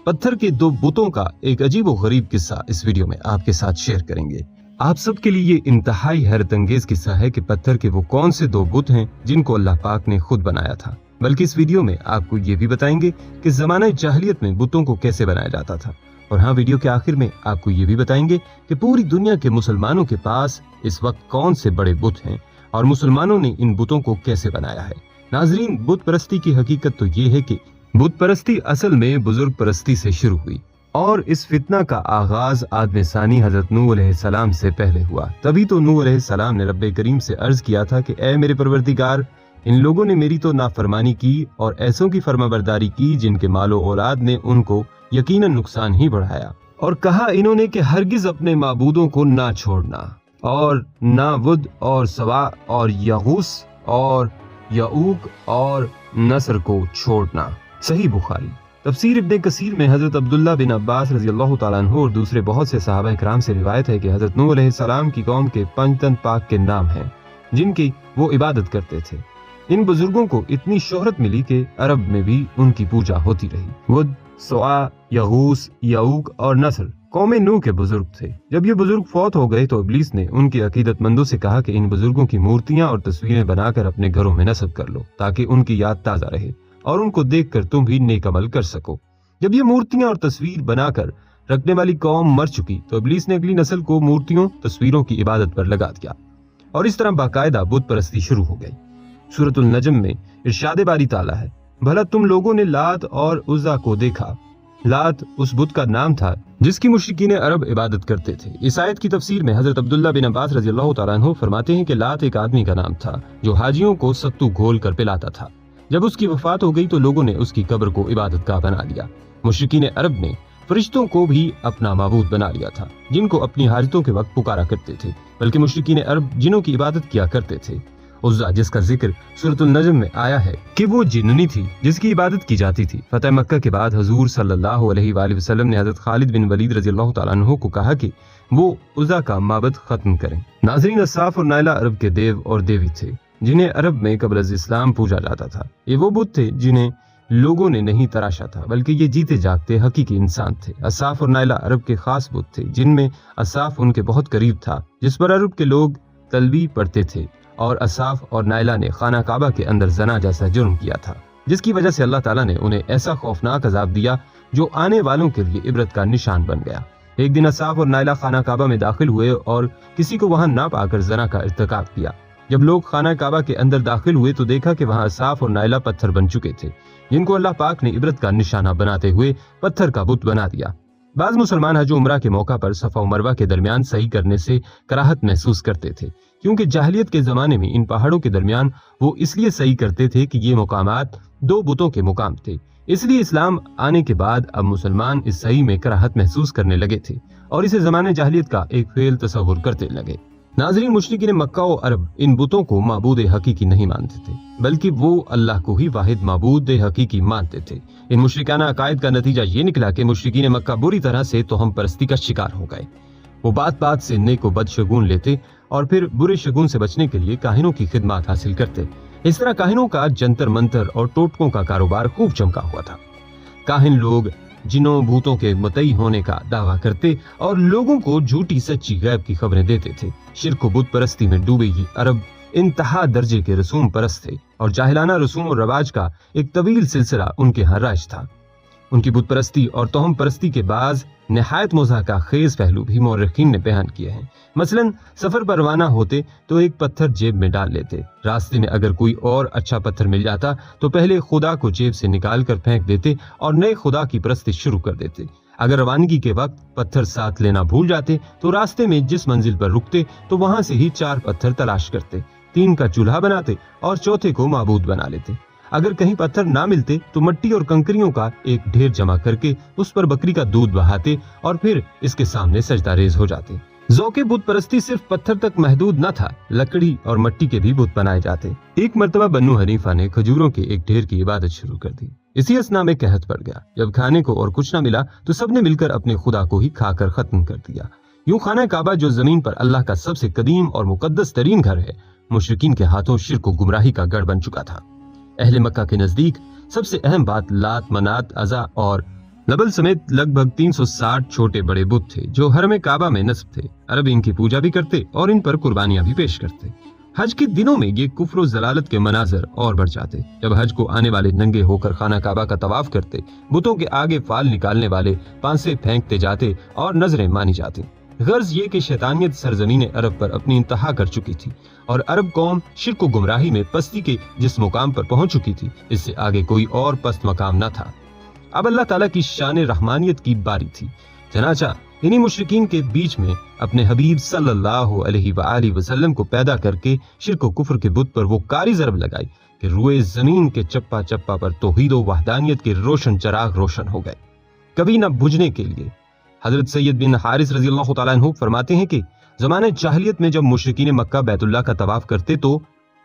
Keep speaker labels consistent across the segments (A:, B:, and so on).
A: पत्थर के दो बुतों का एक अजीब व गरीब किस्सा इस वीडियो में आपके साथ शेयर करेंगे। आप सबके लिए ये इंतहाई हैरत अंगेज किस्सा है कि पत्थर के वो कौन से दो बुत हैं जिनको अल्लाह पाक ने खुद बनाया था। बल्कि इस वीडियो में आपको ये भी बताएंगे कि ज़माने जाहिलियत में बुतों को कैसे बनाया जाता था। और हाँ, वीडियो के आखिर में आपको ये भी बताएंगे कि पूरी दुनिया के मुसलमानों के पास इस वक्त कौन से बड़े बुत हैं और मुसलमानों ने इन बुतों को कैसे बनाया है। नाजरीन, बुत परस्ती की हकीकत तो ये है कि बुत परस्ती असल में बुजुर्ग परस्ती से शुरू हुई और इस फितना का आगाज आदम सानी हजरत नूह अलैहिस्सलाम से पहले हुआ। तभी तो नूह अलैहिस्सलाम ने रब्बे करीम से अर्ज किया था कि ऐ मेरे परवरदिगार, इन लोगों ने मेरी तो नाफरमानी की और ऐसों की फर्माबरदारी की जिनके मालो औलाद ने उनको यकीनन नुकसान ही बढ़ाया। और कहा इन्होंने कि हरगिज अपने माबूदों को ना छोड़ना और ना वुद और सवा और यगूस और यऊक और नसर को छोड़ना। सही बुखारी। तफसीर इब्ने कसीर में हजरत अब्दुल्ला बिन अब्बास रज़ियल्लाहु ताला अन्हु और दूसरे बहुत से सहाबा इकराम से रिवायत है कि हजरत नूह अलैहिस्सलाम की कौम के पंजतन पाक के नाम हैं जिनकी वो इबादत करते थे। इन बुजुर्गों को इतनी शोहरत मिली कि अरब में भी उनकी पूजा होती रही। वुद, सुआ, यगूस, यऊक और नसर कौम नूह के बुजुर्ग थे। जब ये बुजुर्ग फौत हो गए तो इब्लीस ने उनके अकीदतमंदों से कहा कि इन बुजुर्गों की मूर्तियां और तस्वीरें बनाकर अपने घरों में नस्ब कर लो ताकि उनकी याद ताजा रहे और उनको देखकर तुम भी नेक अमल कर सको। जब ये मूर्तियां और तस्वीर बनाकर रखने वाली कौम मर चुकी तो इब्लीस ने अगली नस्ल को मूर्तियों तस्वीरों की इबादत पर लगा दिया और इस तरह बाकायदा बुत परस्ती शुरू हो गई। सूरतुल नजम में इरशाद बारी ताला है, भला तुम लोगों ने लात और उज़्ज़ा को देखा। लात उस बुत का नाम था जिसकी मुशरिकीन अरब इबादत करते थे। इस आयत की तफसीर में हजरत अब्दुल्ला बिन अब्बास रज़ियल्लाहु ताला अन्हु फरमाते हैं कि लात एक आदमी का नाम था जो हाजियों को सत्तू घोल कर पिलाता था। जब उसकी वफात हो गई तो लोगों ने उसकी कब्र को इबादत का बना लिया। मुशरिकीन अरब ने फरिश्तों को भी अपना माबूद बना लिया था जिनको अपनी हाजतों के वक्त पुकारा करते थे। बल्कि मुशरिकीन अरब जिनों की इबादत किया करते थे। उज़्ज़ा, जिसका जिक्र सूरतुल नजम में आया है कि वो जिन्नी थी जिसकी इबादत की जाती थी। फतह मक्का के बाद हुजूर सल्लल्लाहु अलैहि वसल्लम ने हजरत खालिद बिन वलीद रज़ियल्लाहु ताला अन्हु को कहा कि वो उज़्ज़ा का माबद खत्म करें। नाज़रीन, अस्साफ और नाइला अरब के देव और देवी थे जिन्हें अरब में कब्ल इस्लाम पूजा जाता था। ये वो बुत थे जिन्हें लोगों ने नहीं तराशा था बल्कि ये जीते जागते हकीकी इंसान थे। अस्साफ और नाइला अरब के खास बुत थे जिनमें अस्साफ उनके बहुत करीब था जिस पर अरब के लोग तलबी पढ़ते थे और अस्साफ और नाइला ने खाना काबा के अंदर जना जैसा जुर्म किया था जिसकी वजह से अल्लाह ताला ने उन्हें ऐसा खौफनाक अजाब दिया जो आने वालों के लिए इबरत का निशान बन गया। एक दिन अस्साफ और नाइला खाना काबा में दाखिल हुए और किसी को वहां ना पाकर जना का इर्तिकाब किया। जब लोग खाना काबा के अंदर दाखिल हुए तो देखा कि वहां अस्साफ और नाइला पत्थर बन चुके थे जिनको अल्लाह पाक ने इबरत का निशाना बनाते हुए पत्थर का बुत बना दिया। बाज मुसलमान हज उम्रा के मौका पर सफा और मरवा के दरमियान सही करने से कराहत महसूस करते थे क्योंकि जाहिलियत के जमाने में इन पहाड़ों के दरमियान वो इसलिए सही करते थे कि ये मुकामात दो बुतों के मुकाम थे। इसलिए इस्लाम आने के बाद अब मुसलमान इस सही में कराहत महसूस करने लगे थे और इसे जमाने जाहिलियत का एक फेल तस्वुर करते लगे। नाज़रीन, मुशरिकीन मक्का और अरब इन बुतों को माबूद हकीकी नहीं मानते थे बल्कि वो अल्लाह को ही वाहिद माबूद हकीकी मानते थे। इन मुशरिकाना अकायद का नतीजा ये निकला कि मुशरिकीन मक्का बुरी तरह से तोहम परस्ती का शिकार हो गए। वो बात बात से नेक को बद शगुन लेते और फिर बुरे शगुन से बचने के लिए काहिनों की खिदमत हासिल करते। इस तरह काहिनों का जंतर मंतर और टोटकों का कारोबार खूब चमका हुआ था। काहिन लोग जिन्हों भूतों के मतई होने का दावा करते और लोगों को झूठी सच्ची गैब की खबरें देते थे। शिर्क व बुत परस्ती में डूबे ये अरब इंतहा दर्जे के रसूम परस्त थे और जाहिलाना रसूम और रवाज का एक तवील सिलसिला उनके यहाँ राज था। उनकी बुत परस्ती और तोहम परस्ती के बाज नहायत मुज़ाका खेज पहलू भी मौरखीन ने बयान किए हैं। मसलन सफर पर रवाना होते तो एक पत्थर जेब में डाल लेते। रास्ते में अगर कोई और अच्छा पत्थर मिल जाता तो पहले खुदा को जेब से निकाल कर फेंक देते और नए खुदा की परस्ती शुरू कर देते। अगर रवानगी के वक्त पत्थर साथ लेना भूल जाते तो रास्ते में जिस मंजिल पर रुकते तो वहां से ही 4 पत्थर तलाश करते, 3 का चूल्हा बनाते और चौथे को माबूद बना लेते। अगर कहीं पत्थर ना मिलते तो मिट्टी और कंकरियों का एक ढेर जमा करके उस पर बकरी का दूध बहाते और फिर इसके सामने सजदा रेज हो जाते। ज़ौक़े बुत परस्ती सिर्फ पत्थर तक महदूद न था, लकड़ी और मिट्टी के भी बुत बनाए जाते। एक मर्तबा बन्नू हनीफा ने खजूरों के एक ढेर की इबादत शुरू कर दी। इसी असना में कहत पड़ गया। जब खाने को और कुछ न मिला तो सबने मिलकर अपने खुदा को ही खाकर खत्म कर दिया। यूं खाना काबा जो जमीन पर अल्लाह का सबसे कदीम और मुकद्दस तरीन घर है, मुशरिकीन के हाथों शिर्क व गुमराही का गढ़ बन चुका था। अहले मक्का के नजदीक सबसे अहम बात लात, मनात, अज़ा और नबल समेत लगभग 360 छोटे बड़े बुत थे जो हरम काबा में नस्ब थे। अरब इनकी पूजा भी करते और इन पर कुर्बानियां भी पेश करते। हज के दिनों में ये कुफ्र और जलालत के मनाजर और बढ़ जाते। जब हज को आने वाले नंगे होकर खाना काबा का तवाफ करते, बुतों के आगे फाल निकालने वाले पांसे फेंकते जाते और नजरें मानी जाती। गर्ज ये कि शैतानियत सरजमीन अरब पर अपनी इंतहा कर चुकी थी और अरब कौम शिर्क व गुमराही में पस्ती के जिस मुकाम पर पहुंच चुकी थी, इससे आगे कोई और पस्त मकाम न था। अब अल्लाह ताला की शान रहमानियत की बारी थी। चनाचा इन्हीं मुशरिकीन के बीच में अपने हबीब सल्लल्लाहु अलैहि वसल्लम को पैदा करके शिर्क व कुफ्र के बुत पर वो कारी ज़रब लगाई कि रुए जमीन के चप्पा चप्पा पर तौहीद व वहदानियत के रोशन चराग रोशन हो गए, कभी न बुझने के लिए। हजरत सैयद बिन हारिस रज़ियल्लाहु ताला अन्हु फरमाते हैं कि ज़माने जाहिलियत में जब मुशरिकीन मक्का बैतुल्लाह का तवाफ करते तो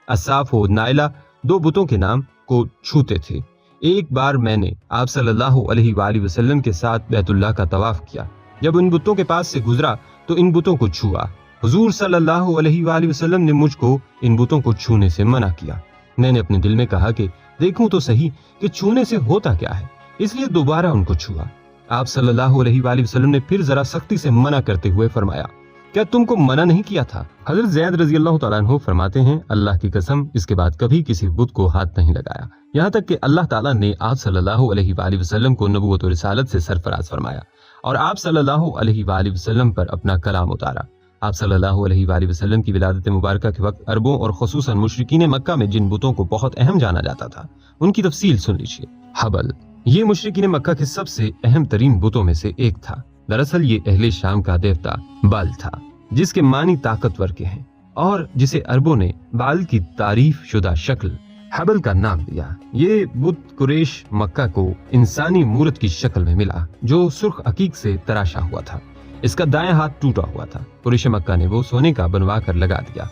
A: असाफ व नाइला दो बुतों के नाम को छूते थे। एक बार मैंने आप सल्लल्लाहु अलैहि वसल्लम के साथ बैतुल्लाह का तवाफ किया। जब इन बुतों के पास से गुजरा तो इन बुतों को छुआ। हुजूर सल्लल्लाहु अलैहि वसल्लम ने मुझको इन बुतों को छूने से मना किया। मैंने अपने दिल में कहा कि देखूं तो सही कि छूने से होता क्या है, इसलिए दोबारा उनको छुआ। आप सल्लल्लाहु अलैहि वसल्लम ने फिर जरा सख्ती से मना करते हुए फरमाया, क्या तुमको मना नहीं किया था? हजरत ज़ैद रज़ियल्लाहु ताला अन्हु फरमाते हैं, अल्लाह की कसम इसके बाद कभी किसी बुत को हाथ नहीं लगाया, यहाँ तक कि अल्लाह ताला ने आप सल्लल्लाहु अलैहि वसल्लम को नबूवत और रिसालत से सरफराज फरमाया और आप सल्लल्लाहु अलैहि वसल्लम पर अपना कलाम उतारा। आप सल्लल्लाहु अलैहि वसल्लम की विलादत मुबारका के वक्त अरबों और खुसूसन मुशरिकीन मक्का में जिन बुतों को बहुत अहम जाना जाता था, उनकी तफसील सुन लीजिए। हबल ये मुशरिकीन मक्का के सबसे अहम तरीन बुतों में से एक था। दरअसल ये अहले शाम का देवता बाल था, जिसके मानी ताकतवर के हैं और जिसे अरबों ने बाल की तारीफ शुदा शक्ल हबल का नाम दिया। ये बुत कुरैश मक्का को इंसानी मूरत की शक्ल में मिला जो सुर्ख अकीक से तराशा हुआ था। इसका दायां हाथ टूटा हुआ था। कुरैश मक्का ने वो सोने का बनवा कर लगा दिया।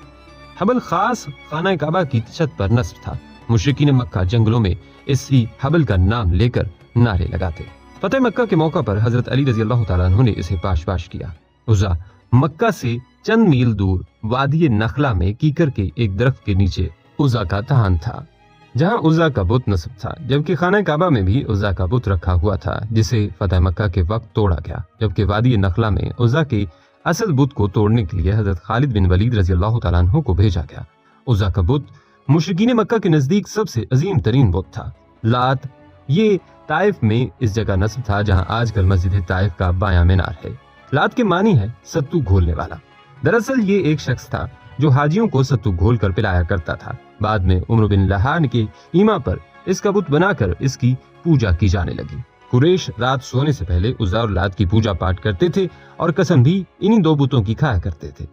A: हबल खास खाना काबा की छत पर नस्ब था। मुशरिकीन मक्का जंगलों में इसी हबल का नाम लेकर नारे लगाते। फतेह मक्का के मौका पर हजरत अली रज़ियल्लाहु ताला अन्हु ने इसे पाश किया। उज़ा मक्का से चंद मील दूर वादी नखला में कीकर के एक दरख्त के नीचे उज़ा का तहान था, जहां उज़ा का बुत नस्ब था, जबकि खाना काबा में भी उज़ा का बुत रखा हुआ था, जिसे फतेह मक्का के वक्त तोड़ा गया। जबकि वादी नखला में उज़ा के असल बुत को तोड़ने के लिए हजरत खालिद बिन वलीद रज़ियल्लाहु ताला अन्हु को भेजा गया। उज़ा का बुत मुशरिकीन मक्का के नजदीक सबसे अजीम तरीन बुत था। लात ये ताइफ में इस जगह नस्ब था जहां आजकल मस्जिद ताइफ का बायां मीनार है। लात के मानी है सत्तू घोलने वाला। दरअसल ये एक शख्स था जो हाजियों को सत्तू घोल कर पिलाया करता था। बाद में उमर बिन लहान के ईमा पर इसका बुत बनाकर इसकी पूजा की जाने लगी। कुरैश रात सोने से पहले उज़ा और लात की पूजा पाठ करते थे और कसम भी इन्हीं दो बुतों की खाया करते थे।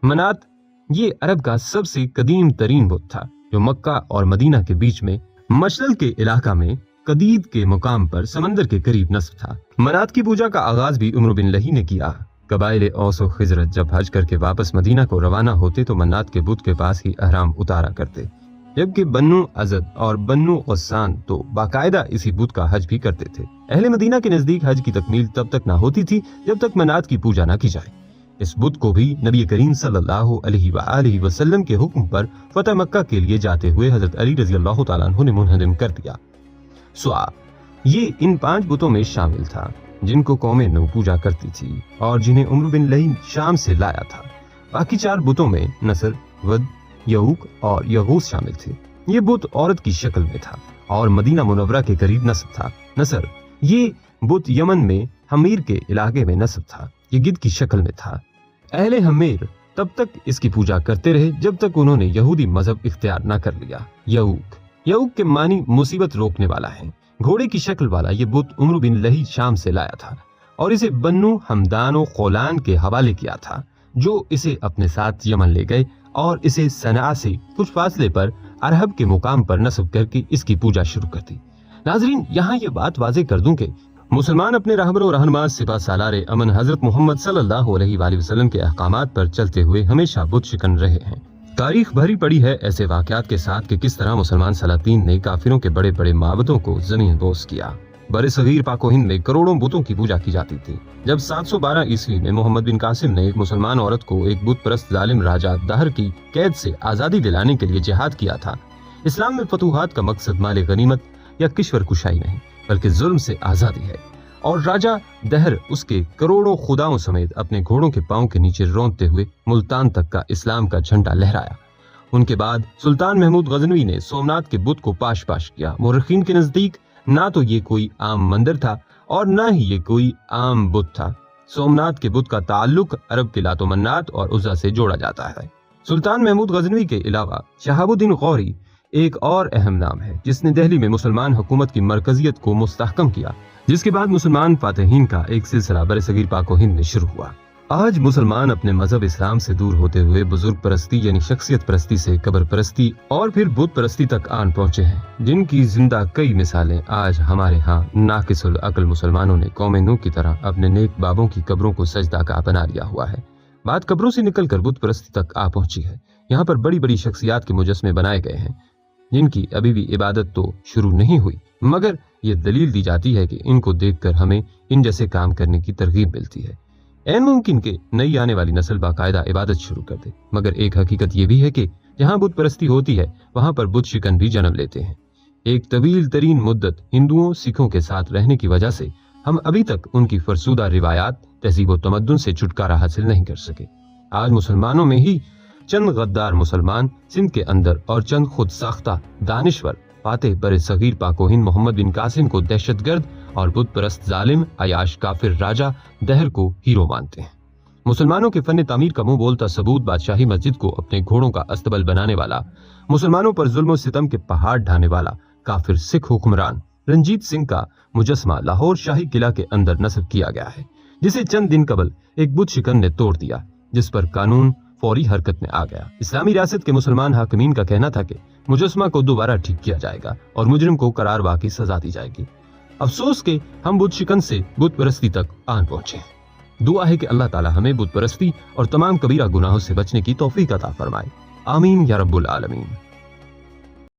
A: मनात ये अरब का सबसे कदीम तरीन बुत था जो मक्का और मदीना के बीच में मशरल के इलाका में कदीद के मुकाम पर समंदर के करीब नस्ब था। मनात की पूजा का आगाज भी उमर बिन लही ने किया। कबाइले औस और खिजरत जब हज करके वापस मदीना को रवाना होते तो मन्नात के बुत के पास ही अहराम उतारा करते, जबकि बन्नू अजद और बन्नू गस्सान तो बाकायदा इसी बुत का हज भी करते थे। अहले मदीना के नजदीक हज की तकमील तब तक न होती थी जब तक मन्नात की पूजा न की जाए। इस बुत को भी नबी करीम सल्लल्लाहु अलैहि वसल्लम के हुक्म पर फतेह मक्का के लिए जाते हुए हजरत अली रज़ियल्लाहु ताला अन्हु ने मुनहदम कर दिया। सुआ ये इन 5 बुतों में शामिल था जिनको कौमें नौ पूजा करती थी और जिन्हें उमर बिन लही शाम से लाया था। बाकी 4 बुतों में नसर, वद, यऊक और यगूस शामिल थे। ये बुत औरत की शक्ल में था और मदीना मुनव्वरा के करीब नस्ब था। नसर ये बुत यमन में हमीर के इलाके में नस्ब था। ये गिद्ध की शक्ल में था। अहले हमीर तब तक इसकी पूजा करते रहे जब तक उन्होंने यहूदी मजहब इख्तियार न कर लिया। यऊक के मानी मुसीबत रोकने वाला है। घोड़े की शक्ल वाला ये बुत उमर बिन लही शाम से लाया था और इसे बन्नू हमदान और खौलान के हवाले किया था, जो इसे अपने साथ यमन ले गए और इसे सना से कुछ फासले पर अरहब के मुकाम पर नस्ब करके इसकी पूजा शुरू कर दी। नाजरीन, यहाँ ये बात वाज़े कर दूं कि मुसलमान अपने रहबर और रहनुमा सिपा सालार अमन हजरत मोहम्मद सल्लल्लाहु अलैहि वसल्लम के अहकामात पर चलते हुए हमेशा बुत शिकन रहे हैं। तारीख भरी पड़ी है ऐसे वाक़यात के साथ कि किस तरह मुसलमान सलातीन ने काफिरों के बड़े बड़े माबदों को जमीन बोस किया। बड़े सगीर पाको हिंद में करोड़ों बुतों की पूजा की जाती थी। जब 712 ईस्वी में मोहम्मद बिन कासिम ने एक मुसलमान औरत को एक बुत परस्त जालिम राजा दहर की कैद से आजादी दिलाने के लिए जिहाद किया था। इस्लाम में फतूहात का मकसद माल गनीमत या किश्वर कुशाई नहीं बल्कि जुल्म से आजादी है और राजा दहर उसके करोड़ों खुदाओं समेत अपने घोड़ों के पांव के नीचे रौंदते हुए मुल्तान तक का इस्लाम का झंडा लहराया। उनके बाद सुल्तान महमूद गजनवी ने सोमनाथ के बुत को पाश पाश किया। मुर्रिखीन के नजदीक ना तो ये कोई आम मंदिर था और ना ही ये कोई आम बुत था। सोमनाथ के बुत का ताल्लुक अरब के लातो मन्नात और उज़्ज़ा से जोड़ा जाता है। सुल्तान महमूद गजनवी के अलावा शहाबुद्दीन गौरी एक और अहम नाम है जिसने दिल्ली में मुसलमान हुकूमत की मरकजियत को मुस्तहकम किया, जिसके बाद मुसलमान फातहीन का एक सिलसिला बरसगीर पाक व हिंद में शुरू हुआ। आज मुसलमान अपने मजहब इस्लाम से दूर होते हुए बुजुर्ग परस्ती यानी शख्सियत परस्ती से कब्र परस्ती और फिर बुत परस्ती तक आन पहुंचे हैं, जिनकी जिंदा कई मिसालें आज हमारे यहाँ नाकिसुल अक्ल मुसलमानों ने कौम नूह की तरह अपने नेक बाबों की कब्रों को सजदागाह बना लिया हुआ है। बात कब्रों से निकलकर बुत परस्ती तक आ पहुंची है। यहाँ पर बड़ी बड़ी शख्सियात के मुजस्मे बनाए गए हैं, जिनकी अभी भी इबादत तो शुरू नहीं हुई, मगर ये दलील दी जाती है कि इनको देखकर हमें इन जैसे काम करने की तरगीब मिलती है। ऐन मुमकिन के नई आने वाली नस्ल बाकायदा इबादत शुरू कर दे, मगर एक हकीकत ये भी है कि जहाँ बुत परस्ती होती है वहाँ पर बुत शिकन भी जन्म लेते हैं। एक तवील तरीन मुद्दत हिंदुओं सिखों के साथ रहने की वजह से हम अभी तक उनकी फरसूदा रिवायात तहजीब व तमद्दुन से छुटकारा हासिल नहीं कर सके। आज मुसलमानों में ही चंद गद्दार मुसलमान सिंध के अंदर और चंद खुद साख्ता दानिश्वर फातेह बरे सगीर पाको हिंद मोहम्मद बिन कासिम को दहशतगर्द और बुत परस्त जालिम अयाश काफिर राजा दहर को हीरो मानते हैं। मुसलमानों के फन तामीर का मुंह बोलता सबूत बादशाही मस्जिद को अपने घोड़ों का अस्तबल बनाने वाला, मुसलमानों पर जुल्म सितम के पहाड़ ढाने वाला काफिर सिख हुक्मरान रंजीत सिंह का मुजस्मा लाहौर शाही किला के अंदर नस्ब किया गया है, जिसे चंद दिन कबल एक बुत शिकन ने तोड़ दिया, जिस पर कानून फौरी हरकत में आ गया। इस्लामी रियासत के मुसलमान हाकिमीन का कहना था कि मुजस्मा को दोबारा ठीक किया जाएगा और मुजरिम को करार वाक़ई सजा दी जाएगी। अफसोस के हम बुत शिकन से बुत परस्ती तक आन पहुंचे हैं। दुआ है कि अल्लाह ताला हमें बुत परस्ती और तमाम कबीरा गुनाहों से बचने की तौफीक अता फरमाए। आमीन या रब्बुल आलमीन।